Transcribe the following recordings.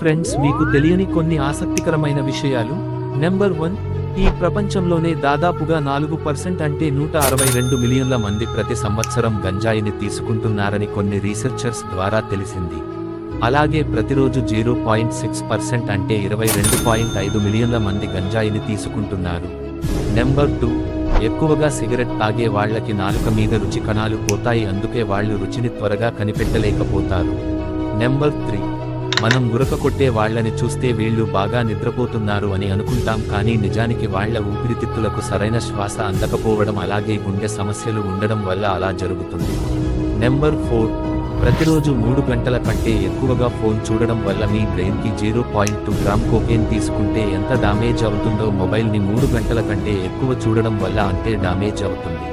Friends, మీకు తెలియని కొన్ని ఆసక్తికరమైన విషయాలు. నెంబర్ 1, ఈ ప్రపంచంలోనే దాదాపుగా 4% అంటే 162 మిలియన్ల మంది ప్రతి సంవత్సరం గంజాయిని తీసుకుంటున్నారని కొన్ని రీసెర్చర్స్ ద్వారా తెలిసింది. అలాగే ప్రతిరోజు 0.6% అంటే 22.5 మిలియన్ల మంది గంజాయిని తీసుకుంటున్నారు. నెంబర్ 2, ఎక్కువగా సిగరెట్ తాగే వాళ్లకి నాలుక మీద రుచి కణాలు పోతాయి, అందుకే వాళ్ళు రుచిని త్వరగా కనిపెట్టలేకపోతారు. నెంబర్ 3, మనం గురక కొట్టే వాళ్లని చూస్తే వీళ్ళు బాగా నిద్రపోతున్నారు అని అనుకుంటాం, కానీ నిజానికి వాళ్ల ఊపిరితిత్తులకు సరైన శ్వాస అందకపోవడం అలాగే గుండె సమస్యలు ఉండడం వల్ల అలా జరుగుతుంది. నెంబర్ 4, ప్రతిరోజు 3 గంటల కంటే ఎక్కువగా ఫోన్ చూడడం వల్ల మీ బ్రెయిన్కి 0.2 గ్రామ్ కోకేన్ తీసుకుంటే ఎంత డామేజ్ అవుతుందో మొబైల్ని 3 గంటల కంటే ఎక్కువ చూడడం వల్ల అంతే డామేజ్ అవుతుంది.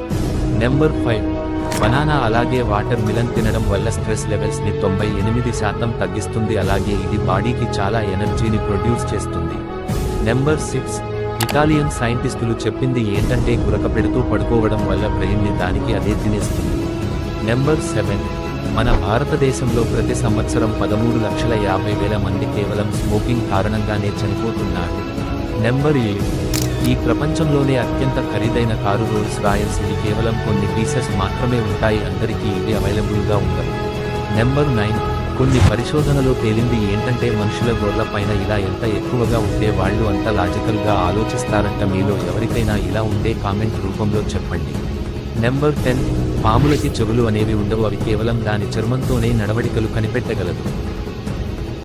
నెంబర్ 5, బనానా అలాగే వాటర్ మిలన్ తినడం వల్ల స్ట్రెస్ లెవెల్స్ ని 98% తగ్గిస్తుంది, అలాగే ఇది బాడీకి చాలా ఎనర్జీని ప్రొడ్యూస్ చేస్తుంది. నెంబర్ 6, ఇటాలియన్ సైంటిస్టులు చెప్పింది ఏంటంటే గురక పెడుతూ పడుకోవడం వల్ల బ్రెయిన్ ని దానికి అదే తినేస్తుంది. నెంబర్ 7, మన భారతదేశంలో ప్రతి సంవత్సరం 13,50,000 మంది కేవలం స్మోకింగ్ కారణంగానే చనిపోతున్నారు. నెంబర్ 8, ఈ ప్రపంచంలోనే అత్యంత ఖరీదైన కారు రోల్స్ రాయల్స్ ఇవి కేవలం కొన్ని పీసెస్ మాత్రమే ఉంటాయి, అందరికీ ఇవి అవైలబుల్గా ఉండవు. నెంబర్ 9, కొన్ని పరిశోధనలో తేలింది ఏంటంటే మనుషుల గోర్ల పైన ఇలా ఎంత ఎక్కువగా ఉంటే వాళ్ళు అంత లాజికల్గా ఆలోచిస్తారంట. మీలో ఎవరికైనా ఇలా ఉంటే కామెంట్ రూపంలో చెప్పండి. నెంబర్ 10, పాములకి చెవులు అనేవి ఉండవు, అవి కేవలం దాని చర్మంతోనే నడవడికలు కనిపెట్టగలదు.